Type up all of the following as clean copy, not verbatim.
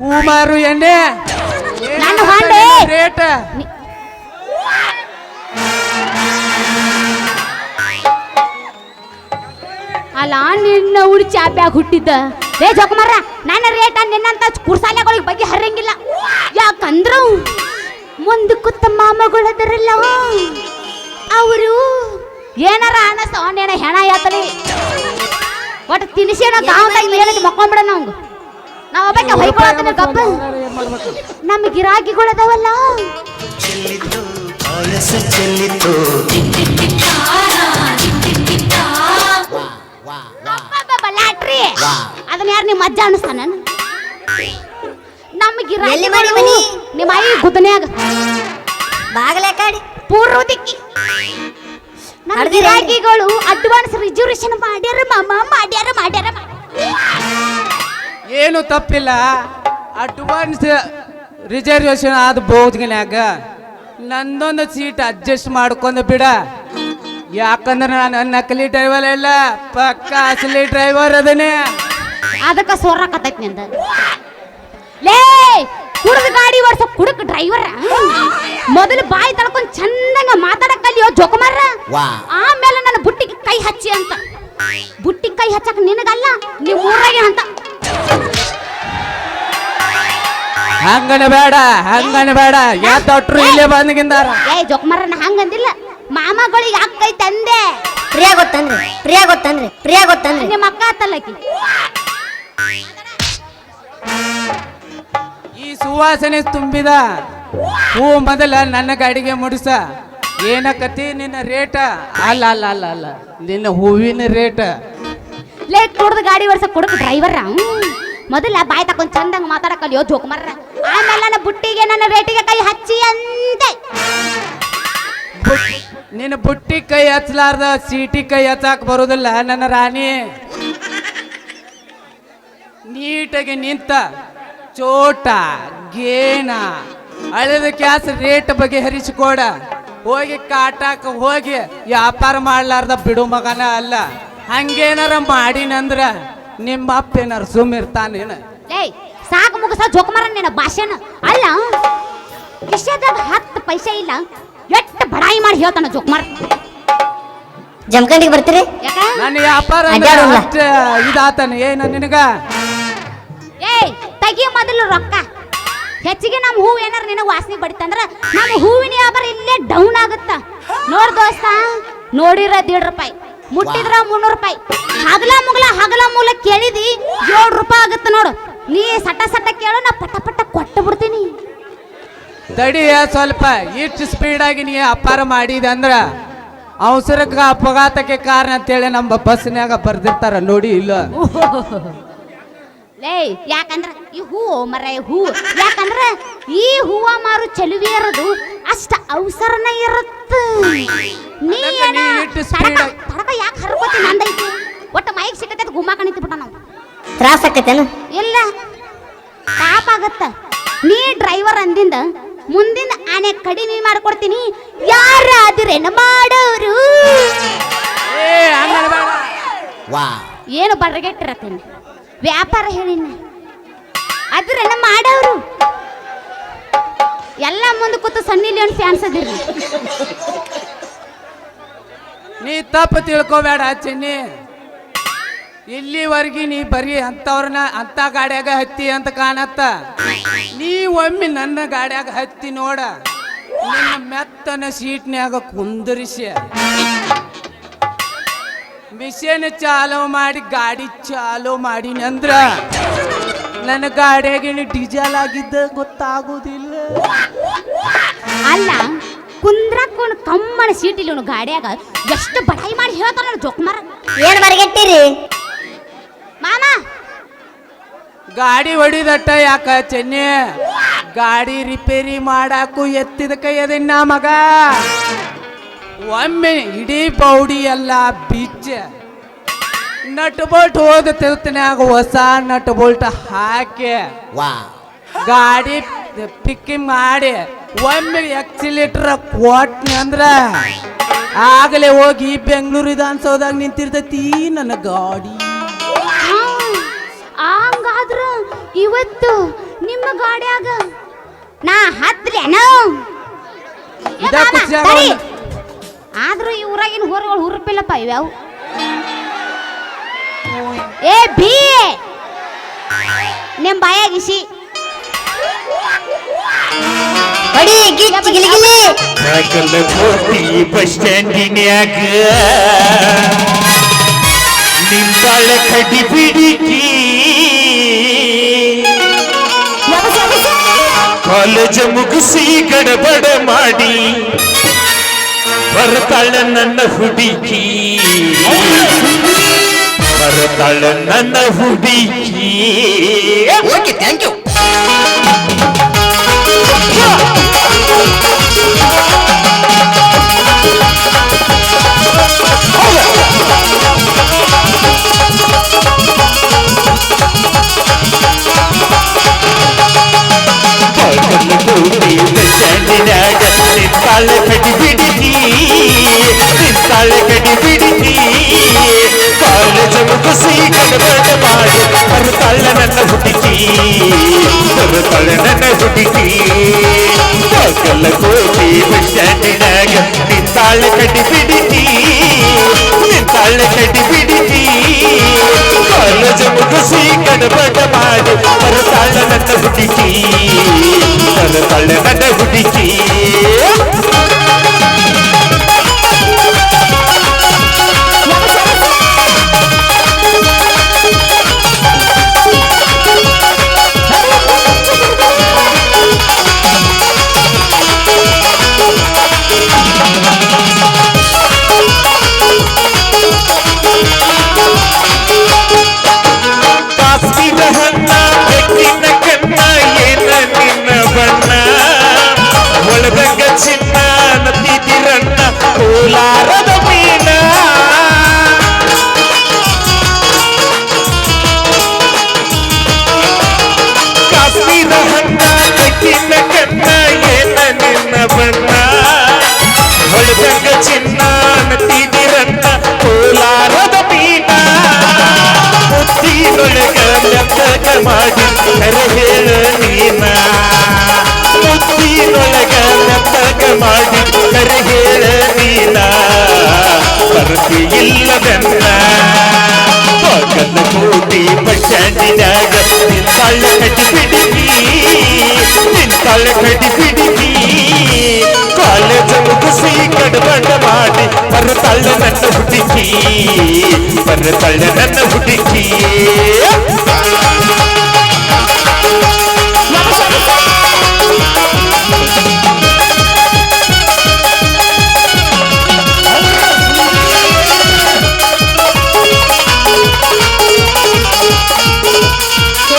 ಹೂಮಾರು ಎಣ್ಣೆ ನನ್ನ ಹೊಂಡೆ ರೇಟ್ ಅಲ್ಲ ನಿನ್ನ ಉಳಿ ಚಾಪ್ಯಾಗ ಹುಟ್ಟಿದ್ದ ರೇ ಜೋಕುಮಾರ ನನ್ನ ರೇಟ್ ನಿನ್ನಂತ ಕುರ್ಸಾಲೆಗಳಿಗೆ ಬಗ್ಗೆ ಹರಂಗಿಲ್ಲ ಯಾಕಂದ್ರು ಮುಂದೆ ಕೂತ ಮಾಮಗಳದರಲ್ಲ ಅವರು ಏನಾರ ಅನಸೋನೇನ ಹೆಣ ಯಾತಲಿ ಒಟ್ಟು ತಿನಿಸೇನ ಗಾಂವದಾಗ ಮೇಲೆ ಮಕ್ಕೊಂಡ್ಬಿಡ ನಾವು ಒಬ್ಬಕ್ಕೆ ಹೊಯ್ಕೊಳತನ ಗಪ್ಪ ನಮ್ಮ ಗಿರಾಕಿಗಳದವಲ್ಲ ಲಾಟ್ರಿ ಅದನ್ನ ಯಾರು ನಿಮ್ಮ ಅಜ್ಜ ಅನಿಸ್ತಾನ ನಮ್ಮ ಗಿರಾಕಿ ನಿಮ್ಮ ಐ ಗುದ್ದನ್ಯಾಗ ಬಾಗಲೇ ಕಾಡಿ ಪೂರ್ವ ದಿಕ್ಕಿ ನಮ್ಮ ಗಿರಾಕಿಗಳು ಅಡ್ವಾನ್ಸ್ ರಿಸರ್ವೇಶನ್ ಮಾಡ್ಯಾರ ಮಾಮ ಮಾಡ್ಯಾರ ಏನು ತಪ್ಪಿಲ್ಲ ಅಡ್ವಾನ್ಸ್ ರಿಸರ್ವೇಶನ್ ಆದ ಬೋದ್ಗಿನ್ಯಾಗ ನಂದೊಂದು ಸೀಟ್ ಅಡ್ಜಸ್ಟ್ ಮಾಡ್ಕೊಂಡು ಬಿಡ ಯಾಕಂದ್ರೆ ನಾನು ನಕಲಿ ಡ್ರೈವರ್ ಇಲ್ಲ ಪಕ್ಕ ಅಸಲಿ ಡ್ರೈವರ್ ಅದನ್ನೇ ಅದಕ್ಕೆ ಸೋರಾಕತ್ತೈತಿ ನಿಂದ ಲೇ ಕುಡ್ದ ಗಾಡಿ ಓಡ್ಸೋ ಕುಡಕ್ ಡ್ರೈವರ್ ಮೊದಲು ಬಾಯಿ ತಳ್ಕೊಂಡ್ ಚಂದಂಗ ಮಾತಾಡಕ್ ಕಲಿಯೋ ಜೋಕುಮಾರ ಆಮೇಲೆ ನನ್ನ ಬುಟ್ಟಿಗೆ ಕೈ ಹಚ್ಚಿ ಅಂತ ಬುಟ್ಟಿಗೆ ಕೈ ಹಚ್ಚಕ್ ನಿನಗಲ್ಲ ನೀವು ಊರಾಗೆ ಅಂತ ಹಂಗನ ಬೇಡ ಯಾತೊಟ್ರು ಇಲ್ಲೇ ಬಂದ್ಗಿಂದಾರ ಏ ಜೋಕುಮಾರನ ಹಂಗಂದಿಲ್ಲ ಮಾಮಗಳಿಗೆ ಯಾಕೆ ಕೈ ತಂದೆ ಪ್ರಿಯಾ ಗೊತ್ತಂದ್ರಿ ನಿಮ್ಮ ಅಕ್ಕ ಆತಲ್ಲಕಿ ಈ ಸುವಾಸನೆ ತುಂಬಿದ ಹೂ ಮೊದಲ ನನ್ನ ಗಾಡಿಗೆ ಮುಡಿಸ ಏನಕತಿ ನಿನ್ನ ರೇಟ ಅಲ್ಲ ನಿನ್ನ ಹೂವಿನ ರೇಟ ಲೇ ಕುಡ್ದ ಗಾಡಿ ಓಡ್ಸ ಕುಡಕ್ ಡ್ರೈವರ್ ಮೊದಲ ಬಾಯಿ ತಕೊಂಡ್ ಚಂದಂಗ ಮಾತಾಡಕಲ್ಲಿಯೋ ಜೋಕುಮಾರ ಆಮೇಲೆ ನನ್ನ ಬುಟ್ಟಿಗೆ ನನ್ನ ರೇಟಿಗೆ ಕೈ ಹಚ್ಚಿ ಅಂತೆ ನಿನ್ನ ಬುಟ್ಟಿ ಕೈ ಹಚ್ಚಲಾರ್ದ ಸೀಟಿ ಕೈ ಹಚ್ಚಾಕ್ ಬರುದಿಲ್ಲ ನನ್ನ ರಾಣಿ ನೀಟಾಗಿ ನಿಂತ ಚೋಟ ಗೇನ ಅಳೆದ ಕ್ಯಾಸ್ ರೇಟ್ ಬಗ್ಗೆ ಹರಿಸಿಕೊಡ ಹೋಗಿ ಕಾಟಾಕ ಹೋಗಿ ವ್ಯಾಪಾರ ಮಾಡ್ಲಾರ್ದ ಬಿಡು ಮಗನ ಅಲ್ಲ ಹಂಗೇನಾರ ಮಾಡಿನಂದ್ರ ನಿಮ್ಮ ಅಪ್ಪ ಏನಾರ ಸುಮ್ಮಿರ್ತಾನೇನ ಏಯ್ ಸಾಕು ಮುಗಿಸ ಜೋಕುಮಾರ ನಿನ್ನ ಭಾಷೆನ ಅಲ್ಲ ಕಿಶೆದಾಗ 10 ಪೈಸೆ ಇಲ್ಲ ಎಷ್ಟು ಬಡಾಯಿ ಮಾಡಿ ಹೇಳ್ತಾನ ಜೋಕುಮಾರ ಜಮಖಂಡಿಗೆ ಬರ್ತೀರಿ ನನ್ನ ವ್ಯಾಪಾರ ಇದಾತನ ಏನ ನಿನಗ ಏಯ್ ತಗಿ ಮೊದಲು ರೊಕ್ಕ ಹೆಚ್ಚಿಗೆ ನಮ್ಮ ಹೂವು ಏನಾರ ನಿನಗೆ ವಾಸನೆ ಬಡಿತಂದ್ರ ನಮ್ಮ ಹೂವಿನ ವ್ಯಾಪಾರ ಇಲ್ಲೇ ಡೌನ್ ಆಗುತ್ತ ನೋಡ್ ದೋಸ್ತ ನೋಡಿರ 1.5 ರೂಪಾಯಿ ಮುಟ್ಟಿದ್ರ 300 ರೂಪಾಯಿ ಹಗಲ ಮೂಲ ಕೇಳಿದಿ 7 ರೂಪಾಯಿ ಆಗುತ್ತ ನೋಡು ನೀ ಸಟ ಕೇಳು ನಾ ಪಟ ಕೊಟ್ಟು ಬಿಡ್ತೀನಿ ತಡಿಯ ಸ್ವಲ್ಪ ಇಷ್ಟು ಸ್ಪೀಡ್ ಆಗಿ ನೀ ವ್ಯಾಪಾರ ಮಾಡಿದೆ ಅಂದ್ರ ಅವಸರಕ್ಕೆ ಅಪಘಾತಕ್ಕೆ ಕಾರಣ ಅಂತೇಳಿ ನಮ್ಮ ಬಸ್ನ್ಯಾಗ ಬರ್ದಿರ್ತಾರ ನೋಡಿ ಇಲ್ಲ ಲೇ ಯಾಕಂದ್ರ ಈ ಹೂವು ಮರ ಹೂವು ಯಾಕಂದ್ರ ಈ ಹೂವ ಮಾರು ಚೆಲುವೆ ಇರೋದು ಅಷ್ಟ ಅವಸರನ ಇರುತ್ತ ನೀ ತಡಕ ಯಾಕೆ ಹರ್ಕೋತಿ ನಂದೈತಿ ಒಟ್ಟ ಮೈಕ್ ಸಿಕ್ಕತೈತಿ ಗುಮ್ಮ ಕಣಿತಿ ಬಿಟ್ಟ ನಾವು ತ್ರಾಸ ಆಕತ್ತೇನ ಇಲ್ಲ ಪಾಪ ಆಗತ್ತ ನೀ ಡ್ರೈವರ್ ಅಂದಿಂದ ಮುಂದಿನ ಆನೆ ಕಡಿಮೆ ಮಾಡ್ಕೊಡ್ತೀನಿ ಯಾರಾದ್ರೇನ ಮಾಡೋರು ಏನು ಬಡಗೆಟ್ಟಿರತ್ತೇನೆ ವ್ಯಾಪಾರ ಹೇಳಿನ ಅದ್ರೇನ ಮಾಡೋರು ಎಲ್ಲ ಮುಂದೆ ಕೂತು ಸನ್ನಿ ಲಿಯೋನ್ ಫ್ಯಾನ್ಸ್ ಅದಿರಿ ನೀ ತಪ್ಪು ತಿಳ್ಕೊಬೇಡ ಚೆನ್ನಿ ಇಲ್ಲಿವರೆಗೆ ನೀ ಬರೀ ಅಂತ ಗಾಡ್ಯಾಗ ಹತ್ತಿ ಅಂತ ಕಾಣತ್ತ ನೀ ಒಮ್ಮೆ ನನ್ನ ಗಾಡ್ಯಾಗ ಹತ್ತಿ ನೋಡ ನಿನ್ನ ಮೆತ್ತನ ಸೀಟ್ನ್ಯಾಗ ಕುಂದರಿಸಿ ಮಿಷನ್ ಚಾಲು ಮಾಡಿ ಗಾಡಿ ಚಾಲು ಮಾಡಿನಂದ್ರ ನನ್ನ ಗಾಡಿಯಾಗ ಡೀಸೆಲ್ ಆಗಿದ್ದ ಗೊತ್ತಾಗೋದಿಲ್ಲ ಅಲ್ಲ ಕುಂದ್ರಕೊಂಡು ಕಮ್ಮನ ಸೀಟಿಲಿ ಗಾಡಿಯಾಗ ಎಷ್ಟು ಬಡಾಯಿ ಮಾಡಿ ಹೇಳ್ತಾನ ಜೋಕುಮಾರ ಏನ್ ಬರಗೆಟ್ಟಿರಿ ಮಾಮ ಗಾಡಿ ಹೊಡಿದಟ್ಟ ಯಾಕ ಚೆನ್ನಿ ಗಾಡಿ ರಿಪೇರಿ ಮಾಡಾಕು ಎತ್ತಿದ ಕೈ ಅದನ್ನ ಮಗ ಒಮ್ಮೆ ಇಡೀ ಬೌಡಿ ಎಲ್ಲ ಬಿಚ್ಚ ನಟ್ ಬೋಲ್ಟ್ ಹೋದ ತಿಳ್ತನ್ಯಾಗ ಹೊಸ ನಟ್ ಬೋಲ್ಟ್ ಹಾಕಿ ಗಾಡಿ ಪಿಕ್ಕಿಂಗ್ ಮಾಡಿ ಒಮ್ಮೆ ಎಕ್ಸಿಲೇಟರ್ ಕೊಟ್ನಿ ಅಂದ್ರ ಆಗಲೇ ಹೋಗಿ ಬೆಂಗಳೂರು ವಿಧಾನಸೌಧದಾಗ ನಿಂತಿರ್ತೈತಿ ನನ್ನ ಗಾಡಿ ಹಂಗಾದ್ರ ಇವತ್ತು ನಿಮ್ಮ ಇದ ಮಾಮ, ಕುಚ್ಚಾಗ ತಡಿ. ಆದ್ರೂ ಈ ಊರಾಗಿನ ಹೋರಿಗಳು ಹುರುಪಿಲ್ಲಪ್ಪ ಇವ್ಯಾವು ಏ ಬಿ ನಿಮ್ ಬಾಯಾಗಿಸಿ ಹೊಡಿ ಗಿಚ್ಚಿ ಗಿಲಿಗಿಲಿ ಬಾಗಲಕೋಟಿ ಬಸ್ ಸ್ಟ್ಯಾಂಡಿನ್ಯಾಗ ನಿಂಬಾಳ ಕಡಿ ಬಿಡಿಕಿ ಕಾಲೇಜ್ ಮುಗಿಸಿ ಗಡಬಡ ಮಾಡಿ ಬರ್ತಾಳ ನನ್ನ ಹುಡುಗಿ ಬರ್ತಾಳ ನನ್ನ ಹುಡುಗಿ okay thank you Bagalkoti bus ಸ್ಟ್ಯಾಂಡಿನ್ಯಾಗ ನಿಂತಾಳ ಕಡಿ ಬಿಡಿಕಿ ನಿಂತಾಳ ಕಡಿ ಬಿಡಿಕಿ ಕಾಲೇಜ್ ಮುಗಿಸಿ ಗಡಬಡ ಮಾಡಿ ಬರ್ತಾಳ ನನ್ನ ಹುಡುಗಿ ಬರ್ತಾಳ ನನ್ನ ಹುಡುಗಿ ಬಾಗಲಕೋಟಿ ಬಸ್ ಸ್ಟ್ಯಾಂಡಿನ್ಯಾಗ ನಿಂತಾಳ ಕಡಿ ಬಿಡಿಕಿ ನಿಂತಾಳ ಕಡಿ ಬಿಡಿಕಿ ಕಾಲೇಜ್ ಮುಗಿಸಿ ಗಡಬಡ ಮಾಡಿ ಬರ್ತಾಳ ನನ್ನ ಹುಡುಗಿ ಬರ್ತಾಳ ನನ್ನ ಹುಡುಗಿ ಕಾಸಿನ ಹಣ್ಣ ಬೆಕ್ಕಿನ ಕಣ್ಣ ಏನ ನಿನ್ನ ಬಣ್ಣ ಒಳದಂಗ ಚಿನ್ನ ನದಿದಿರಣ್ಣ ಕೋಲಾರದ ಮೀನ ಕಾಶ್ಮೀರ ಹಣ್ಣ ಬೆಕ್ಕಿನ ಕಣ್ಣ ಏನ ನಿನ್ನ ಬಣ್ಣ ಒಳದಂಗ ಚಿನ್ನ ನದಿದಿರಣ್ಣ ಕೋಲಾರದ ಮೀನ ಮುತ್ತಿನೊಳಗ ಮೆತ್ತಗ ಮಾಡಿ ಕರೆ ಹೇಳ ನೀನ ಮುತ್ತಿನೊಳಗ ಮೆತ್ತಗ ಮಾಡಿ ಕರೆ ಹೇಳ ನೀನ ಬರ್ತಿ ಇಲ್ಲದನ್ನ ಬಾಗಲಕೋಟಿ ಬಸ್ ಸ್ಟ್ಯಾಂಡಿನ್ಯಾಗ ನಿಂತಾಳ ಕಡಿ ಬಿಡಿಕಿ ನಿಂತಾಳ ಕಡಿ ಬಿಡಿಕಿ ಕಾಲೇಜ್ ಮುಗಿಸಿ ಗಡಬಡ ಮಾಡಿ ಬರ್ತಾಳ ನನ್ನ ಹುಡುಗಿ ಬರ್ತಾಳ ನನ್ನ ಹುಡುಗಿ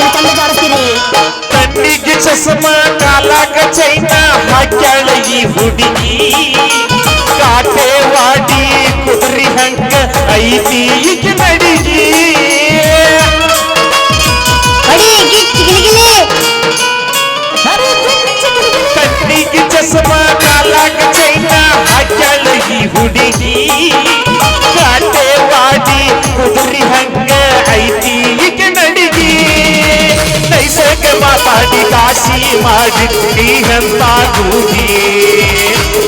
ಚಂದ ಜಾಡಿಸ್ತೀರಿ ಕಣ್ಣಿಗೆ ಚಸ್ಮ ಕಾಲಾಗ ಚೈನ ಹಾಕ್ಯಾಳ ಈ ಹುಡುಗಿ ಕಾಟೇವಾಡಿ ಕುದುರಿ ಹಂಗ ಐತಿ ಈಗ ನಡಿಗಿ ಹೊಡಿ ಗಿಚ್ಚಿ ಗಿಲಿಗಿಲಿ ಕಣ್ಣಿಗೆ ಚಸ್ಮ ಕಾಲಾಗ ಚೈನ ಹಾಕ್ಯಾಳ ಈ ಹುಡುಗಿ ಕಾಟೇವಾಡಿ ಕುದುರಿ ಹಂಗ ಐತಿ ಈಗ ನಡಿಗಿ ನೈಸರ್ಗ ಮಾತಾಡಿ ಕಾಶಿ ಮಾಡಿ ನೀಹಂತ ಗೂಗಿ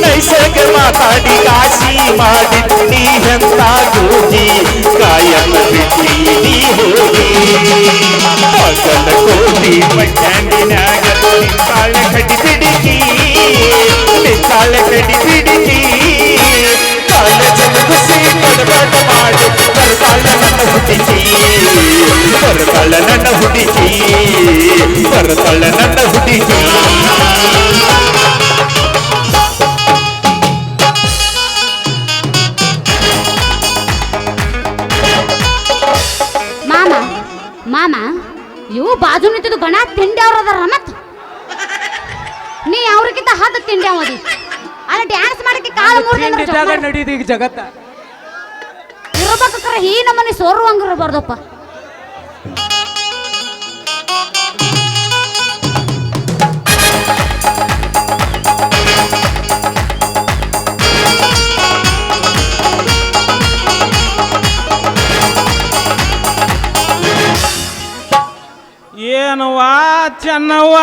ನೈಸರ್ಗ ಮಾತಾಡಿ ಕಾಶಿ ಮಾಡಿ ನೀಹಂತ ಗೂಗಿ ಕಾಯನ್ನ ಬಿಟ್ಟಿ ನೀ ಹೋಗಿ ಬಾಗಲಕೋಟಿ ಬಸ್ ಸ್ಟ್ಯಾಂಡಿನ್ಯಾಗ ನಿಂತಾಳ ಕಡಿ ಬಿಡಿಕಿ ನಿಂತಾಳ ಕಡಿ ಬಿಡಿಕಿ ಕಾಲೇಜ್ ಮುಗಿಸಿ ಗಡಬಡ ಮಾಡಿ ಬರ್ತಾಳ ನನ್ನ ಹುಡುಗಿ ಬರ್ತಾಳ ನನ್ನ ಹುಡುಗಿ ಬರ್ತಾಳ ನನ್ನ ಹುಡುಗಿ ಮಾಮ ಮಾಮ ಇವು ಬಾಜು ನಿಂತಿದ್ದು ಗಣ ತಿಂಡಿ ಅವ್ರ ಅದಾರ ಮತ್ ನೀ ಅವ್ರಿಗಿಂತ ಹದ್ದು ತಿಂಡಿ ಅವದಿ ಅಲ್ಲಿ ಡ್ಯಾನ್ಸ್ ಮಾಡಕ್ಕೆ ಕಾಲು ತಿಂಡಿದಾಗ ನಡೀದು ಈಗ ಜಗತ್ತ ಇರ್ಬೇಕ್ರೆ ಈ ನಮ್ಮನೆ ಸೋರುವಂಗಿರಬಾರ್ದಪ್ಪ ಏನವ್ವ ಚೆನ್ನವ್ವ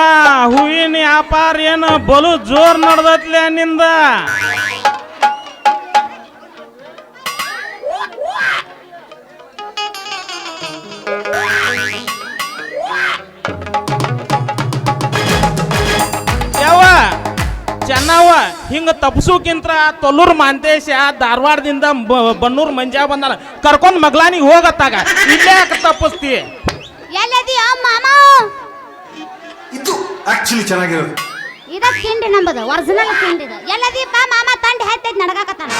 ಹೂವಿನ ವ್ಯಾಪಾರ ಏನು ಬಲು ಜೋರ್ ನಡ್ದತ್ಲೆ ನಿಂದ. ಯವ್ವ ಚೆನ್ನವ್ವ ಹಿಂಗ ತಪ್ಸೋಕ್ಕಿಂತ ತೊಲ್ಲೂರು ಮಾಂತೇಶ ಧಾರವಾಡದಿಂದ ಬನ್ನೂರು ಮಂಜಾ ಬಂದಾನ ಕರ್ಕೊಂಡ್ ಮಗ್ಲಾನಿಗೆ ಹೋಗತ್ತಾಗ ಇಲ್ಲೇ ಯಾಕೆ ತಪ್ಪಿಸ್ತಿ? ಎಲ್ಲದಿಯೋ ಮಾಮ? ಇದು ಆಕ್ಚುಲಿ ಚೆನ್ನಾಗಿರೋದು. ಇದ ತಿಂಡಿ ನಂಬದು ಒರಿಜಿನಲ್ ತಿಂಡಿ ಇದು. ಎಲ್ಲದೀಪ ಮಾಮ ತಂಡಿ ಹತ್ತೈದ್ ನಡಗಾಕತ್ತಾನ.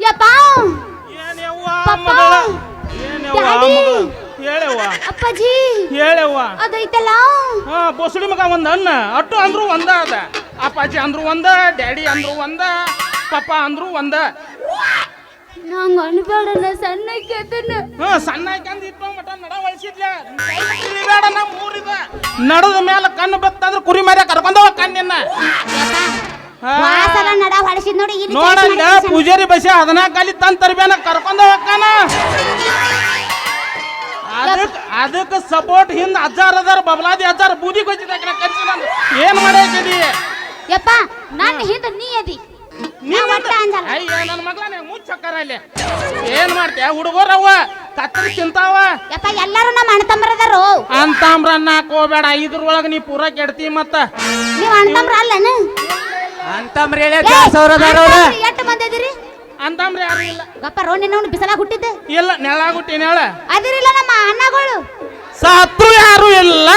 ಯಪ್ಪ ಏನ್ಯವ್ವ ಪಪ್ಪ, ಮಗಳ? ಏನ್ಯವ್ವ ಡ್ಯಾಡಿ, ಮಗಳ? ಹೇಳವ್ವ ಅಪ್ಪಾಜಿ ಹೇಳವ್ವ. ಅದೈತಲ್ಲ ಹಾ ಬೊಸಡಿ ಮಗ ಒಂದ ಅನ್ನ ಅಟ್ಟು ಅಂದ್ರು ಒಂದ ಅದ. ಅಪ್ಪಾಜಿ ಅಂದ್ರು ಒಂದ, ಡ್ಯಾಡಿ ಅಂದ್ರು ಒಂದ, ಪಪ್ಪ ಅಂದ್ರು ಒಂದ. ನಂಗ ಅನ್ಬೇಡ ಸಣ್ಣಕ್ಕೆ ಅದನ್ನ. ಹಾ ಸಣ್ಣ ಹಾಕ್ಯಂದ್ ಇಟ್ಟ ಮಟ ನಡ ಒಳಸಿದ್ಲ ಬೇಡ ನಾ ಮೂರಿದ ನಡದ ಮೇಲೆ ಕಣ್ಣು ಬತ್ತಂದ್ರ ಕುರಿ ಮರ್ಯ ಕರ್ಕೊಂಡವ ಕಣ್ಣಿನ ವಾಸಲ ನಡ ಹೊಳಸಿದ್ ನೋಡಿ ಇಲ್ಲಿ ನೋಡಲ್ಲ ಪೂಜಾರಿ ಬಸಿ ಅದನ್ನ ಕಾಲಿ ತಂದ್ ತರ್ಬೇನ ಕರ್ಕೊಂಡವ ಕಣ. ಅದಕ್ಕೆ ಸಪೋರ್ಟ್ ಹಿಂದ ಅಜ್ಜಾರ್ ಅದಾರ ಬಬಲಾದಿ ಅಜ್ಜಾರ್ ಬೂದಿ ಕೊಚ್ಚಿದ ಏನ್ ಮಾಡೈತಿ? ಯಪ್ಪ ನನ್ನ ಹಿಂದ ನೀ ಅದಿ. ಅಯ್ಯ ನನ್ನ ಮಗಳೇ ಮುಚ್ಚಕ್ಕಾರ ಅಲ್ಲಿ ಏನ್ ಮಾಡ್ತೀಯ? ಹುಡುಗರವ್ವ ಕತ್ತರಿ ತಿಂತಾವ. ಯಪ್ಪ ಎಲ್ಲಾರು ನಮ್ಮ ಅಣ್ಣ ತಮ್ಮರದಾರು. ಅಂತಂಬ್ರ ಅನ್ನಕ್ ಹೋಗ್ಬೇಡ, ಇದ್ರೊಳಗ ನೀ ಪೂರ ಕೆಡ್ತಿ ಮತ್ತ. ನೀವ್ ಅಣ್ಣ ತಮ್ಮರ ಅಲ್ಲನ? ಅಂತಂಬ್ರಿ ಹೇಳಿ ದಾಸವ್ರದಾರವ್ರ. ಎಷ್ಟು ಮಂದಿ ಅದಿರಿ? ಅಂತಂಬ್ರ ಯಾರು ಇಲ್ಲ. ಗಪ್ಪ ರೋ ನಿನ್ನ ಬಿಸಲಾಗ ಹುಟ್ಟಿದ್ದೆ ಇಲ್ಲ ನೆಳಾಗುಟ್ಟಿ ನೆಳ ಅದಿರಿಲ್ಲ ನಮ್ಮ ಅಣ್ಣಗಳು. ಸತ್ರು ಯಾರು ಇಲ್ಲ.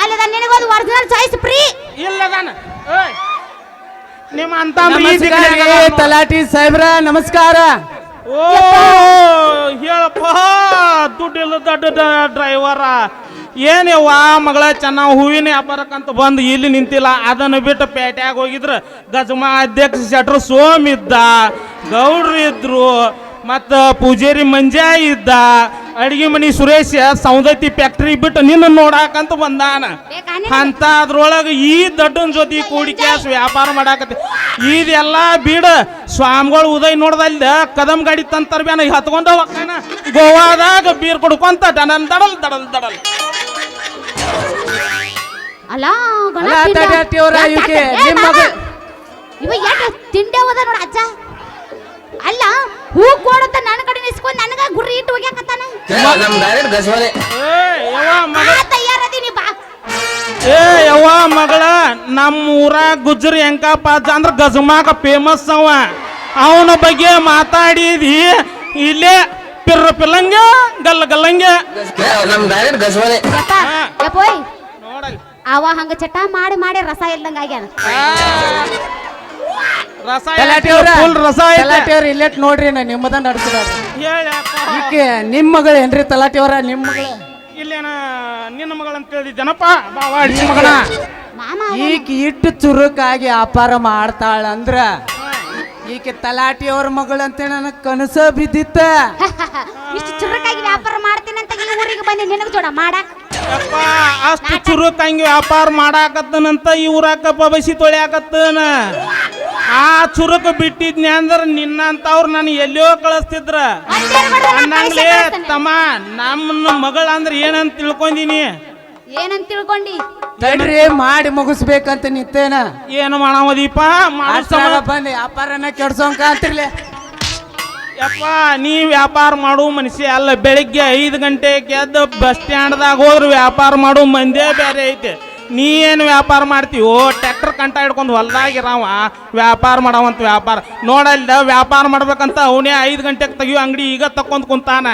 ಅಲ್ಲದ ನಿನಗೊಂದು ಒರಿಜಿನಲ್ ಚಾಯ್ಸ್ ಫ್ರೀ ಇಲ್ಲದಾನ. ನಿಮ್ಮ ಅಂತಂಬ್ರ ತಲಾಟಿ ಸಾಹೇಬ್ರ ನಮಸ್ಕಾರ. ಓ ಹೇಳಪ್ಪ ದುಡ್ಡಿಲ್ಲ ದೊಡ್ಡ ಡ್ರೈವರ. ಏನೇವ್ವ ಮಗಳ ಚೆನ್ನಾಗಿ ಹೂವಿನ ವ್ಯಾಪಾರಕ್ಕಂತ ಬಂದು ಇಲ್ಲಿ ನಿಂತಿಲ್ಲ. ಅದನ್ನು ಬಿಟ್ಟು ಪೇಟೆಯಾಗ ಹೋಗಿದ್ರ ಗಜಮಾ ಅಧ್ಯಕ್ಷ ಶೆಟ್ರು ಸೋಮ್ ಇದ್ದ, ಗೌಡ್ರು ಇದ್ರು, ಮತ್ತ ಪೂಜಾರಿ ಮಂಜಾ ಇದ್ದ, ಅಡಿಗೆ ಮನಿ ಸುರೇಶ ಸೌದತ್ತಿ ಫ್ಯಾಕ್ಟ್ರಿ ಬಿಟ್ಟು ನಿನ್ನ ನೋಡಾಕಂತ ಬಂದಾನ. ಅಂತ ಅದ್ರೊಳಗೆ ಈ ದೊಡ್ಡನ ಜೊತೆ ಕೂಡಿ ಕ್ಯಾಸ್ ವ್ಯಾಪಾರ ಮಾಡಾಕತ್ತಿ. ಇದೆಲ್ಲ ಬಿಡ ಸ್ವಾಮಿಗಳು ಉದಯ್ ನೋಡ್ದಲ್ದ ಕದಮ್ ಗಾಡಿ ತಂತರ್ಬ್ಯಾನ ಹತ್ಕೊಂಡ ಹೋಗ್ತಾನ. ಗೋವಾದಾಗ ಬೀರ್ ಕುಡ್ಕೊಂತ ದಡಲ್ ದಡಲ್ ದಡಲ್ ದಡಲ್. ಅಲ್ಲ ತಲಾಟಿಯವ್ರ ಇವಕ್ಕೆ ನಿಮ್ಮ ಮಗ ಇವ ಯಾಕೆ ತಿಂಡೆ ಹೋದ ನೋಡ ಅಜ್ಜ. ಅಲ್ಲ ಹೂ ಕೊಡಂತ ನನ್ನ ಕಡೆ ನಿಸ್ಕೊಂಡ್ ನನಗ ಗುರಿ ಇಟ್ಟು ಹೋಗ್ಯಾಕತ್ತಾನ. ನಮ್ ಡೈರೆಕ್ಟ್ ಗಜವಾಲೆ. ತಯಾರದೀನಿ ಬಾ. ಏ ಯವ್ವ ಮಗಳ ನಮ್ಮ ಊರಾಗ ಗುಜ್ರಿ ಎಂಕಪ್ಪ ಅಂದ್ರ ಗಜಮಾಗ ಫೇಮಸ್ ಅವ. ಅವನ ಬಗ್ಗೆ ಮಾತಾಡಿದಿ ಇಲ್ಲೇ ಪಿರ್ರ ಪಿಲ್ಲಂಗ ಗಲ್ಲ ಗಲ್ಲಂಗ. ನಮ್ ಡೈರೆಕ್ಟ್ ಗಜವಾಲೆ. ಯಪ್ಪ ಯಪ್ಪೋಯ್ ನೋಡಲ್ ಅವ ಹಂಗ ಚಟ ಮಾಡಿ ಮಾಡಿ ರಸ ಇಲ್ದಂಗ ಆಗ್ಯಾನ. ರಸ ತಲಾಟಿಯವ್ರ ಫುಲ್ ರಸ ತಲಾಟಿಯವ್ರ ಇಲ್ಲೆಟ್ ನೋಡ್ರಿ ನಾ ನಿಮ್ಮದ ನಡ್ಸದ. ಈಕೆ ನಿಮ್ಮ ಮಗಳು ಏನ್ರಿ ತಲಾಟಿಯವ್ರ? ನಿಮ್ಮ ಮಗಳು ಇಲ್ಲೇನ ನಿನ್ನ ಮಗಳಂತ ಹೇಳಿದ್ದೇನಪ್ಪ ಬಾವ ಅಡ್ಸಿ ಮಗನ. ಮಾಮ ಈಕೆ ಇಟ್ಟು ಚುರುಕಾಗಿ ವ್ಯಾಪಾರ ಮಾಡ್ತಾಳ ಅಂದ್ರ ಈಕೆ ತಲಾಟಿಯವ್ರ ಮಗಳು ಅಂತ ನನಗೆ ಕನಸ ಬಿದ್ದಿತ್ತ. ಇಷ್ಟು ಚುರುಕಾಗಿ ವ್ಯಾಪಾರ ಮಾಡ್ತೀನಿ ಅಂತ ಈ ಊರಿಗೆ ಬಂದಿ ನಿನಗ ಜೋಡ ಮಾಡಾಕ. ಯಪ್ಪ ಅಷ್ಟು ಚುರುಕ್ ಹಂಗೆ ವ್ಯಾಪಾರ ಮಾಡಾಕತ್ತನಂತ ಈ ಊರಾಕಪ್ಪ ಬಸಿ ತೊಳ್ಯಾಕತ್ತನ. ಆ ಚುರುಕ್ ಬಿಟ್ಟಿದ್ನಿ ಅಂದ್ರ ನಿನ್ನಂತವ್ರು ನಾನು ಎಲ್ಲಿಯೋ ಕಳಿಸ್ತಿದ್ರ. ಅನ್ನಂಗ್ಲೇ ತಮ್ಮ ನಮ್ಮ ಮಗಳ ಅಂದ್ರ ಏನಂತ ತಿಳ್ಕೊಂಡಿನಿ. ಏನಂತ ತಿಳ್ಕೊಂಡಿ? ತಡ್ರಿ ಮಾಡಿ ಮುಗಿಸ್ಬೇಕಂತ ನಿಂತೇನ. ಏನು ಮಾಡವದೀಪ ಅಷ್ಟ್ರಾಗ ಬಂದು ವ್ಯಾಪಾರನ ಕೆಡ್ಸೋಂಕ ಅಂತಿರ್ಲಿ. ಯಪ್ಪ ನೀ ವ್ಯಾಪಾರ ಮಾಡು ಮನುಷ್ಯ ಅಲ್ಲ. ಬೆಳಿಗ್ಗೆ 5 ಗಂಟೆಗೆ ಎದ್ದು ಬಸ್ ಸ್ಟ್ಯಾಂಡ್ದಾಗ ಹೋದ್ರೆ ವ್ಯಾಪಾರ ಮಾಡು ಮಂದೇ ಬೇರೆ ಐತೆ. ನೀ ಏನು ವ್ಯಾಪಾರ ಮಾಡ್ತೀವೋ? ಟ್ರ್ಯಾಕ್ಟರ್ ಕಂಟ ಹಿಡ್ಕೊಂಡು ಹೊಲ್ದಾಗಿರವ ವ್ಯಾಪಾರ ಮಾಡವಂತ ವ್ಯಾಪಾರ ನೋಡಲ್ದ. ವ್ಯಾಪಾರ ಮಾಡ್ಬೇಕಂತ ಅವನೇ 5 ಗಂಟೆಗೆ ತೆಗಿಯೋ ಅಂಗಡಿ ಈಗ ತಕ್ಕೊಂಡ್ ಕುಂತಾನ.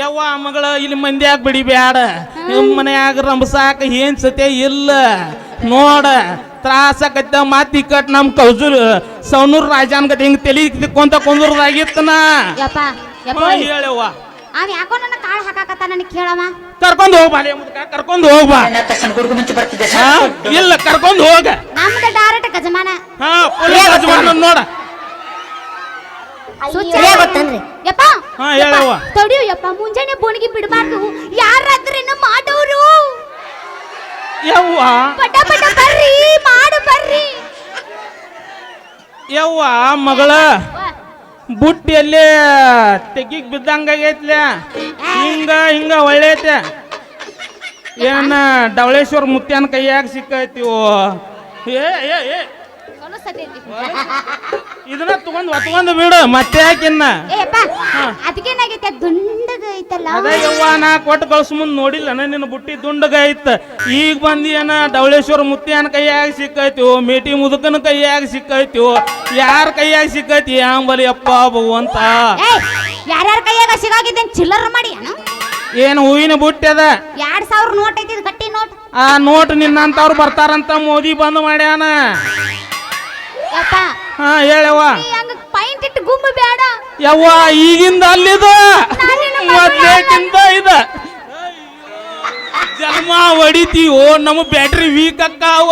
ಯವ್ವ ಮಗಳ ಇಲ್ಲಿ ಮಂದ್ಯಾಗ ಬಿಡಿಬ್ಯಾಡ. ನಿಮ್ಮ ಮನ್ಯಾಗ ರಂಬಸಾಕ ಏನ್ ಸತೆ ಇಲ್ಲ ನೋಡ. ತ್ರಾಸಕತ್ತ ಮಾತಿ ಕಟ್ ನಮ್ ಕೌಜೂರು ಸೌನೂರ್ ರಾಜಾನ್ ಗತಿ ಹಿಂಗ್ ತಲಿ ತಿಕ್ಕೊಂತ ಕುಂದ್ರದಾಗಿತ್ತನ. ಯಪ್ಪ ಯಪ್ಪ ಹೇಳವ್ವ ಅವ ಯಾಕೋ ನನ್ನ ಕಾಳು ಹಾಕಾಕತ್ತ ನನಗೆ ಕೇಳವ. ಕರ್ಕೊಂಡು ಹೋಗ್ಬಾಲೆ ಮುದ್ಕ ಕರ್ಕೊಂಡು ಹೋಗ್ಬಾ. ಇಲ್ಲ ಕರ್ಕೊಂಡು ಹೋಗ. ನಮ್ದು ಡೈರೆಕ್ಟ್ ಗಜಮಾನ. ಹಾ ಪೊಲೀಸ್ ಯಜಮಾನ ನೋಡ. ಗೊತ್ತನ್ರಿ ಯಪ್ಪ ಹಾ ಹೇಳವ್ವ. ತಡಿಯು ಯಪ್ಪ ಮುಂಜಾನೆ ಬೋಣಿಗೆ ಬಿಡಬಾರ್ದು. ಯಾರಾದ್ರೇನು ಮಾಡೋರು. ಯವ್ವ ಪಟ ಪಟ ಬರ್ರಿ ಮಾಡು ಬರ್ರಿ. ಯವ್ವ ಮಗಳ ಬುಟ್ಟಿ ಅಲ್ಲಿ ತೆಗಿಗ್ ಬಿದ್ದಂಗಾಗೈತ್ಲ ಹಿಂಗ ಹಿಂಗ ಒಳ್ಳೆ ಐತೆ ಏನ ಡವಳೇಶ್ವರ ಮುತ್ಯಾನ ಕೈಯಾಗ ಸಿಕ್ಕೈತಿವು ಏ ಏ ಏ ಇದನ್ನ ತಗೊಂಡ್ ಬಿಡು ಮತ್ತೆ ಯಾಕಿನ್ನ ಅದಕ್ಕೇನಾಗೈತೆ ದುಂಡಗ ಐತಲ್ಲ ಅದೇ ಯವ್ವ ನಾ ಕೊಟ್ಟು ಕಳ್ಸ ಮುಂದ್ ನೋಡಿಲ್ಲ ನಿನ್ನ ಬುಟ್ಟಿ ದುಂಡಗ ಐತ ಈಗ ಬಂದಿ ಏನ ಡವಳೇಶ್ವರ ಮುತ್ಯಾನ ಕೈಯಾಗ ಸಿಕ್ಕೈತಿವು ಮೇಟಿ ಮುದುಕನ ಕೈಯಾಗ ಸಿಕ್ಕೈತಿವು ಯಾರ ಕೈಯಾಗ ಸಿಕ್ಕೈತಿ ಅಂಬಲಿ ಅಪ್ಪ ಭಗವಂತ ಯಾರ್ಯಾರ ಕೈಯಾಗ ಸಿಗಾಗಿದ್ದೇನ್ ಚಿಲ್ಲರ್ ಮಾಡಿ ಏನು ಹೂವಿನ ಬುಟ್ಟಿ ಅದ 2000 ನೋಟ್ ಐತಿ ಗಟ್ಟಿ ನೋಟ್ ಆ ನೋಟ್ ನಿನ್ನಂತವ್ರು ಬರ್ತಾರಂತ ಮೋದಿ ಬಂದ್ ಮಾಡ್ಯಾನ ಯಪ್ಪ ಹಾ ಹೇಳವ್ವ ಹಂಗ ಪಾಯಿಂಟ್ ಇಟ್ಟು ಗುಮ್ಮ ಬೇಡ ಯವ್ವ ಈಗಿಂದ ಅಲ್ಲಿದ ಮೊದ್ಲೇಕಿಂತ ಇದ ಜನ್ಮ ಹೊಡಿತೀವೋ ನಮ್ಮ ಬ್ಯಾಟ್ರಿ ವೀಕ್ ಅಕ್ಕಾವ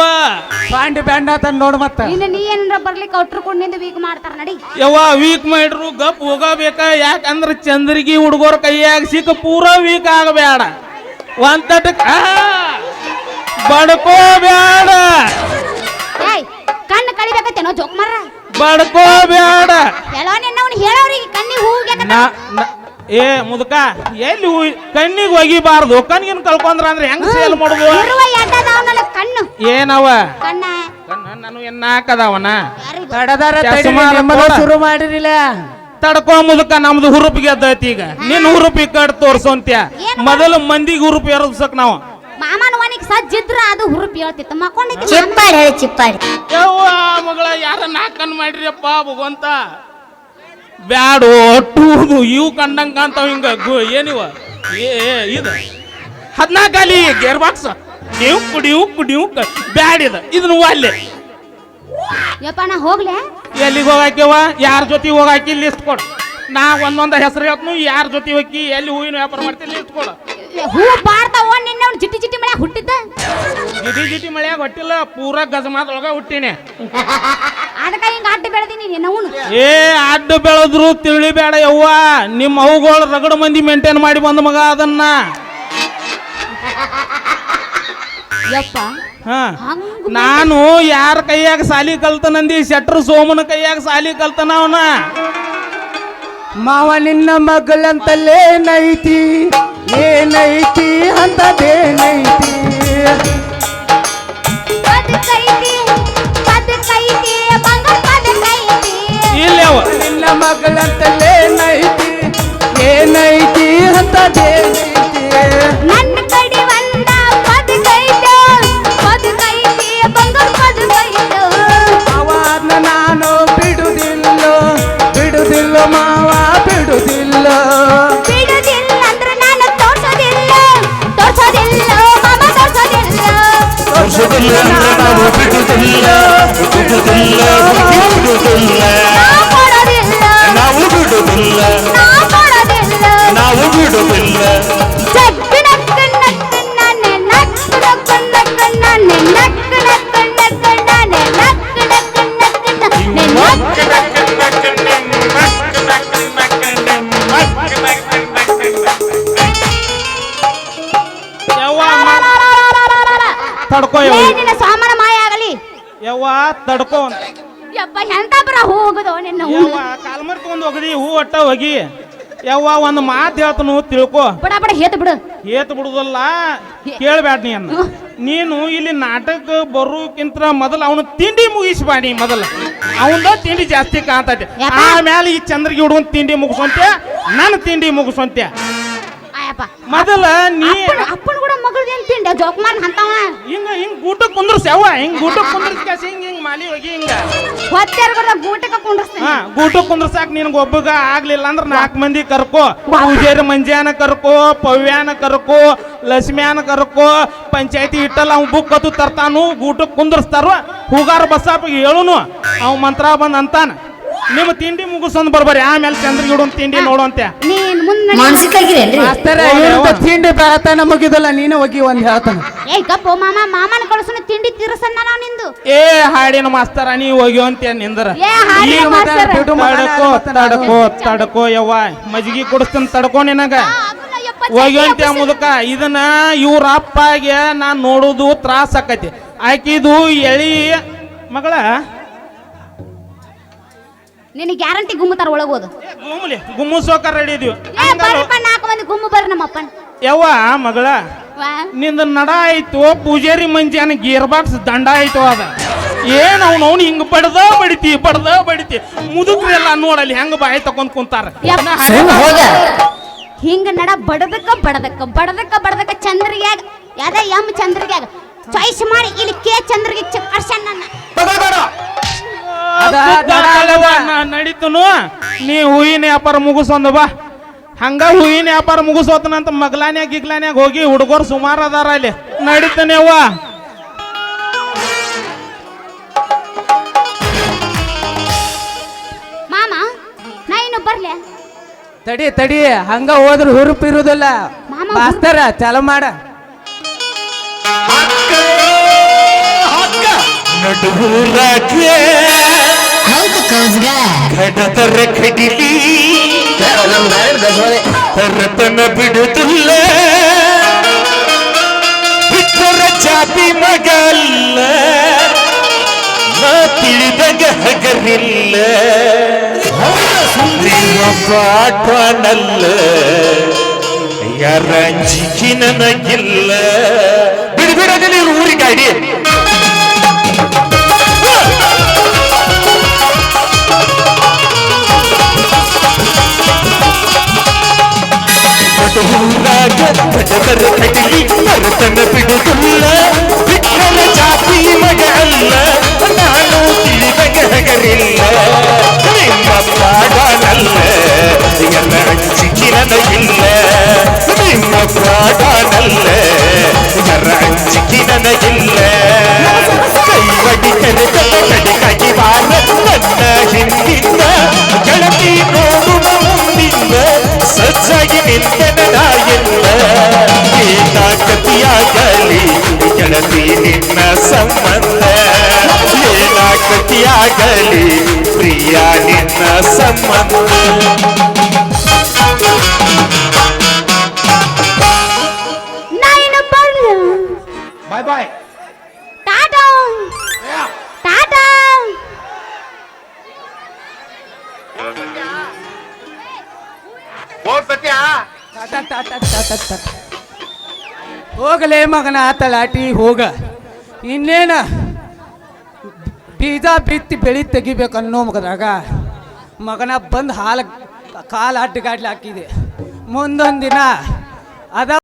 ಪಾಂಡಿ ಬ್ಯಾಂಡ್ ಆತ ನೋಡ್ ಮತ್ತ ಇನ್ನು ನೀ ಏನಾರ ಬರ್ಲಿಕ್ಕೆ ಔಟ್ರಕೊಂಡು ನಿಂದ ವೀಕ್ ಮಾಡ್ತಾರ ನಡಿ ಯವ್ವ ವೀಕ್ ಮಾಡ್ರು ಗಪ್ ಹೋಗಬೇಕ ಯಾಕಂದ್ರ ಚಂದ್ರಗಿ ಹುಡುಗರ ಕೈಯಾಗ ಸಿಕ್ಕ ಪೂರಾ ವೀಕ್ ಆಗಬೇಡ ಒಂದಟಕ್ ಬಡ್ಕೋಬೇಡ ಏಯ್ ಕಣ್ಣು ಕಳಿಬೇಕತ್ತೇನೋ ಜೋಕ್ ಮಾರ ಬಡ್ಕೋಬೇಡ ಹೇಳೋ ನಿನ್ನವನು ಹೇಳೋರಿಗೆ ಕಣ್ಣಿಗೆ ಹೂಗೆ ಏ ಮುದುಕ ಎಲ್ಲಿ ಕಣ್ಣಿಗೆ ಒಗಿಬಾರ್ದು ಕಣ್ಣಿನ ಕಳ್ಕೊಂಡ್ರ ಅಂದ್ರೆ ಹೆಂಗ್ ಸೇಲ್ ಮಾಡುದು ಇರುವ ಎಡ್ಡದವನಲ್ಲ ಕಣ್ಣು ಏನವ ಕಣ್ಣ ನಾನು ಎನ್ನಾಕದವನ ಯಾರಿಗೂ ತಡದಾರ ಚಸ್ಮಾ ಶುರು ಮಾಡಿರಿಲ್ಲ ತಡ್ಕೋ ಮುದುಕ ನಮ್ದು ಹುರುಪಿಗೆ ಎದ್ದೈತಿ ಈಗ ನಿನ್ನ ಹುರುಪಿ ಕಟ್ ತೋರ್ಸೋಂತ್ಯ ಮೊದಲು ಮಂದಿಗೆ ಹುರುಪಿ ಎರಸಕ್ ನಾವು ಮಾಮನ ಮನೆಗೆ ಸಜ್ಜಿದ್ರ ಅದು ಹುರುಪಿ ಹೇಳ್ತಿತ್ತು ಮಕ್ಕೊಂಡಿದ್ದು ಚಿಪ್ಪಾಡಿ ಹೇಳಿ ಚಿಪ್ಪಾಡಿ ಯವ್ವ ಮಗಳ ಯಾರ ನಾಕನ್ ಮಾಡ್ರಿಯಪ್ಪ ಭಗವಂತ ಬ್ಯಾಡು ಟೂದು ಇವು ಕಂಡಂಗ ಕಾಂತಾವ ಹಿಂಗ ಏನಿವ ಇದು 14 ಅಲ್ಲಿ ಗೇರ್ ಬಾಕ್ಸ್ ನೀವು ಕುಡಿಯು ಬ್ಯಾಡಿದ ಇದನ್ನು ಅಲ್ಲೇ ಯಪ್ಪ ನಾ ಹೋಗ್ಲೆ ಎಲ್ಲಿಗೆ ಹೋಗಾಕ್ಯವ ಯಾರ ಜೊತೆ ಹೋಗಾಕಿ ಲಿಸ್ಟ್ ಕೊಡು ನಾ ಒಂದೊಂದು ಹೆಸರು ಹೇಳ್ತು ಯಾರ ಜೊತೆ ಹೋಗಿ ಎಲ್ಲಿ ಹೂವಿನ ವ್ಯಾಪಾರ ಮಾಡ್ತೀನಿ ಲಿಸ್ಟ್ ಕೊಡು ಹೂ ಬಾರ್ತಾವ ನಿನ್ನ ಜಿಟ್ಟಿ ಜಿಟ್ಟಿ ಮಳೆ ಹುಟ್ಟಿದ್ದ ಜಿಟಿ ಮಳೆಯಾಗ ಹೊಟ್ಟಿಲ್ಲ ಪೂರಾ ಗಜಮಾದೊಳಗ ಹುಟ್ಟಿನಿ ಅದಕ್ಕ ಹಿಂಗ ಅಡ್ಡ ಬೆಳೆದೀನಿ ನಿನ್ನವನು ಏ ಅಡ್ಡ ಬೆಳೆದ್ರು ತಿಳಿಬೇಡ ಯವ್ವ ನಿಮ್ಮ ಅವುಗಳು ರಗಡ ಮಂದಿ ಮೇಂಟೈನ್ ಮಾಡಿ ಬಂದ ಮಗ ಅದನ್ನ ಯಪ್ಪ ಹಾ ಹಂಗ ನಾನು ಯಾರ ಕೈಯಾಗ ಸಾಲಿ ಕಲ್ತನಂದಿ ಶೆಟ್ರು ಸೋಮನ ಕೈಯಾಗ ಸಾಲಿ ಕಲ್ತನ ಅವನ ಮಾವ ನಿನ್ನ ಮಗಳಂತಲ್ಲೇನೈತಿ ಏನೈತಿ ಅಂತದೇನೈತಿ ಬದುಕೈತಿ ಬದುಕೈತಿ ಬಂಗಾರ ಬದುಕೈತಿ ಇಲ್ಲ ಅವ ನಿನ್ನ ಮಗಳಂತಲ್ಲೇನೈತಿ ಏನೈತಿ ಅಂತದೇನೈತಿ ನನ್ನ ಕಡೆ ಒಂದ ಬದುಕೈತಿ ಬದುಕೈತಿ ಬಂಗಾರ ಬದುಕೈತಿ ಅವಾದ್ನ ನಾನು ಬಿಡುದಿಲ್ಲ ಮಾವ ಬಿಡುದಿಲ್ಲ ಬಿಡುದಿಲ್ಲ ಅಂದ್ರೆ ನಾನು ತೋರ್ಸೋದಿಲ್ಲ ಮಾಮ ತೋರ್ಸೋದಿಲ್ಲ ನಾವು ಬಿಡುವುದಿಲ್ಲ ನಾವು ಬಿಡುವುದಿಲ್ಲ ನಾವು ಬಿಡುವುದಿಲ್ಲ ತಡ್ಕೋ ಸಾಮಾನ ಮಾಯ ಆಗಲಿ ಯವ್ವ ತಡ್ಕೋ ಯಪ್ಪ ಎಂತ ಬರ ಹೋಗುದು ನಿನ್ನ ಯವ್ವ ಕಾಲ್ಮರ್ ತಗೊಂಡ್ ಹೋಗದಿ ಹೂ ಒಟ್ಟ ಹೋಗಿ ಯವ್ವ ಒಂದು ಮಾತು ಹೇಳ್ತನು ತಿಳ್ಕೊ ಬಡ ಬಡ ಹೇತ್ ಬಿಡು ಏತ್ ಬಿಡುದಲ್ಲ ಕೇಳ್ಬ್ಯಾಡ ನೀನು ಇಲ್ಲಿ ನಾಟಕ ಬರೋಕ್ಕಿಂತ ಮೊದಲು ಅವನು ತಿಂಡಿ ಮುಗಿಸ್ಬಾಡಿ ಮೊದಲ ಅವಂದ ತಿಂಡಿ ಜಾಸ್ತಿ ಕಾಣ್ತೈತೆ ಆಮೇಲೆ ಈ ಚಂದ್ರಗಿ ಹುಡುಗನ್ ತಿಂಡಿ ಮುಗಿಸೋಂತ್ಯ ನನ್ನ ತಿಂಡಿ ಮುಗಿಸೋಂತ್ಯ ಆಯಪ್ಪ ಮೊದಲ ನೀ ಅಪ್ಪನ ಕೂಡ ಮಗಳ್ದು ಏನ್ ತಿಂಡಿ ಜೋಕುಮಾರ್ ಅಂತವ ಹಿಂಗ ಗೂಟಕ್ ಕುಂದ್ರಸ್ಯಾವ ಹಿಂಗ್ ಗೂಟಕ್ ಕುಂದ್ರಸ್ ಹಿಂಗ್ ಮಾಲಿ ಹೋಗಿ ಹಿಂಗ ಹೊತ್ತೆರ್ಗದ ಗೂಟಕ ಕುಂಡ್ರಸ್ತೀನಿ ಹಾ ಗೂಟಕ್ ಕುಂದ್ರಸಾಕ್ ನಿನ್ಗ ಒಬ್ಬಗ ಆಗ್ಲಿಲ್ಲ ಅಂದ್ರ 4 ಮಂದಿ ಕರ್ಕೋ ಪೂಜಾರಿ ಮಂಜ್ಯಾನ ಕರ್ಕೋ ಪವ್ಯಾನ ಕರ್ಕೋ ಲಕ್ಷ್ಮ್ಯಾನ ಕರ್ಕೋ ಪಂಚಾಯತಿ ಇಟ್ಟಲ್ಲ ಅವ್ ಬುಕ್ ಅದು ತರ್ತಾನು ಗೂಟಕ್ ಕುಂದ್ರಸ್ತಾರ ಹೂಗಾರ ಬಸ್ಸಾಪಿಗೆ ಹೇಳುನು ಅವ್ ಮಂತ್ರ ಬಂದ್ ಅಂತಾನ ನಿಮ್ಮ ತಿಂಡಿ ಮುಗಿಸೊಂದ್ ಬರ್ಬರಿ ಆಮೇಲೆ ಚಂದ್ರಗಿ ಹುಡುಗನ್ ತಿಂಡಿ ನೋಡುವಂತೆ ನೀನ್ ಮುಂದೆ ಮಾನಸಿಕಾಗಿರೇನ್ರಿ ಮಾಸ್ತರ ತಿಂಡಿ ಬೇಳತಾನ ಮುಗಿದಲ್ಲ ನೀನು ಹೋಗಿ ಒಂದ್ ಹೇಳ್ತಾನ ಏಯ್ ಗಪ್ಪು ಮಾಮನ ಕಳ್ಸುನ ತಿಂಡಿ ತೀರಸನ್ನ ನಾ ನಿಂದು ಏ ಹಾಡಿನ ಮಾಸ್ತರ ನೀ ಹೋಗ್ಯವಂತೆ ನಿಂದ್ರ ಏ ಹಾಡಿನ ಮಾಸ್ತರ. ತಡ್ಕೋ ಯವ್ವ ಮಜ್ಗಿ ಕುಡಿಸ್ತಾನ ತಡ್ಕೋ ನಿನಗ ಹೋಗ್ಯವಂತೆ ಮುದುಕ ಇದನ್ನ ಇವ್ರ ಅಪ್ಪಗೆ ನಾನ್ ನೋಡುದು ತ್ರಾಸ ಆಕತಿ ಆಕಿದು ಎಳಿ ಮಗಳ ನಿನಗೆ ಗ್ಯಾರಂಟಿ ಗುಮ್ಮತಾರ ಒಳಗೋದು ಗುಮ್ಮಸೋಕ ರೆಡಿ ಇದೀವಿ ಏ ಬರ್ರಪ್ಪ 4 ಮಂದಿ ಗುಮ್ಮು ಬರ್ರಿ ನಮ್ಮಪ್ಪನ ಯವ್ವ ಮಗಳ ವಾ ನಿಂದ ನಡ ಆಯ್ತು ಪೂಜಾರಿ ಮಂಜಾನ ಗೀರ್ ಬಾಕ್ಸ್ ದಂಡ ಆಯ್ತು ಅದ ಏನ್ ಅವ್ನು ಹಿಂಗ ಬಡ್ದ ಬಡಿತಿ ಮುದುಕ್ರಿ ಎಲ್ಲ ನೋಡಲ್ಲಿ ಹೆಂಗ ಬಾಯಿ ತಕೊಂಡ್ ಕುಂತಾರ ಹಿಂಗ ನಡ ಬಡದಕ್ಕ ಚಂದ್ರಿಗ್ಯಾಗ ಯಾದ ಎಮ್ ಚಂದ್ರಿಗ್ಯಾಗ ಚಾಯ್ಸ್ ಮಾಡಿ ಇಲ್ಲಿ ಕೆ ಚಂದ್ರಿಗೆ ಅರ್ಶನ್ ನನ್ನ ನಡೀತನು ನೀ ಹೂವಿನ ವ್ಯಾಪಾರ ಮುಗಿಸೊಂದು ಬಾ ಹಂಗ ಹೂವಿನ ವ್ಯಾಪಾರ ಮುಗಿಸೋತನಂತ ಗಿಗ್ಲಾನ್ಯಾಗ ಹೋಗಿ ಹುಡುಗರು ಸುಮಾರು ಅದಾರ ಅಲ್ಲಿ ನಡೀತಾನೆ ಅವ್ವ ಮಾಮ ನಾ ಇನ್ನು ಬರ್ಲೆ ತಡಿ ಹಂಗ ಹೋದ್ರೆ ಹುರುಪ್ ಇರುದಿಲ್ಲ ಮಾಮ, ಮಾಸ್ತರ ಚಾಲು ಮಾಡ ನಡುರಾಗೆ ಹೌದು ಕೌಸ್ಗ ಕಡತರ ಕಡಿಲಿ ತರತನ ಬಿಡುತ್ತಿಲ್ಲ ಬಿಟ್ಟರ ಜಾತಿ ಮಗಲ್ಲ ನಾ ತಿಳಿದಾಗ ಹಗರಿಲ್ಲ ಒಬ್ಬ ಆಟನಲ್ಲ ಯಾರ ಅಂಜಿಕೆ ನನಗಿಲ್ಲ ಬಿಡದಿಲ್ಲ ಊರಿಗಾಡಿ ಕಡಲಿ ತರತನ ಬಿಡುತ್ತಿಲ್ಲ ಬಿಟ್ಟರ ಜಾತಿ ಮಗ ಅಲ್ಲ ನಾನು ತಿಳಿದಾಗ ಹಗರಿಲ್ಲ ನಿಮ್ಮ ಪಾಡನಲ್ಲ ಎಲ್ಲ ಅಂಜಿಕೆ ನನಗಿಲ್ಲ ನಿಮ್ಮ ಪಾಡನಲ್ಲ ಎಲ್ಲ ಅಂಜಿಕೆ ನನಗಿಲ್ಲ ಕೈ ಬಡಿಕರೆ ಕಡಿಕಾಗಿ ಬಾರ ನನ್ನ ಹಿಂದಿನ ಗೆಳತಿ ನೋಡುವ ಮುಂದಿನ ಸಜ್ಜಾಗಿ ನಿಂತೆನ ನಾಯಿಲ್ಲ ಏನಾಗತಿಯಾಗಲಿ ಗೆಳತಿ ನಿನ್ನ ಸಂಬಂಧ ಏನಾಗತಿಯಾಗಲಿ ಪ್ರಿಯ ನಿನ್ನ ಸಂಬಂಧ ನಾ ಇನ್ನು ಬರ್ಲೆ ಬಾಯ್ ಟಾಟಾ ಟಾಟಾ ಹೋಗಲೇ ಮಗನ ತಲಾಟಿ ಹೋಗ ಇನ್ನೇನ ಬೀಜ ಬಿತ್ತಿ ಬೆಳಿ ತೆಗಿಬೇಕನ್ನೋ ಮಗದಾಗ ಮಗನ ಬಂದು ಕಾಲು ಅಡ್ಡಗಾಡ್ಲಿ ಹಾಕಿದೆ ಮುಂದೊಂದು ದಿನ ಅದ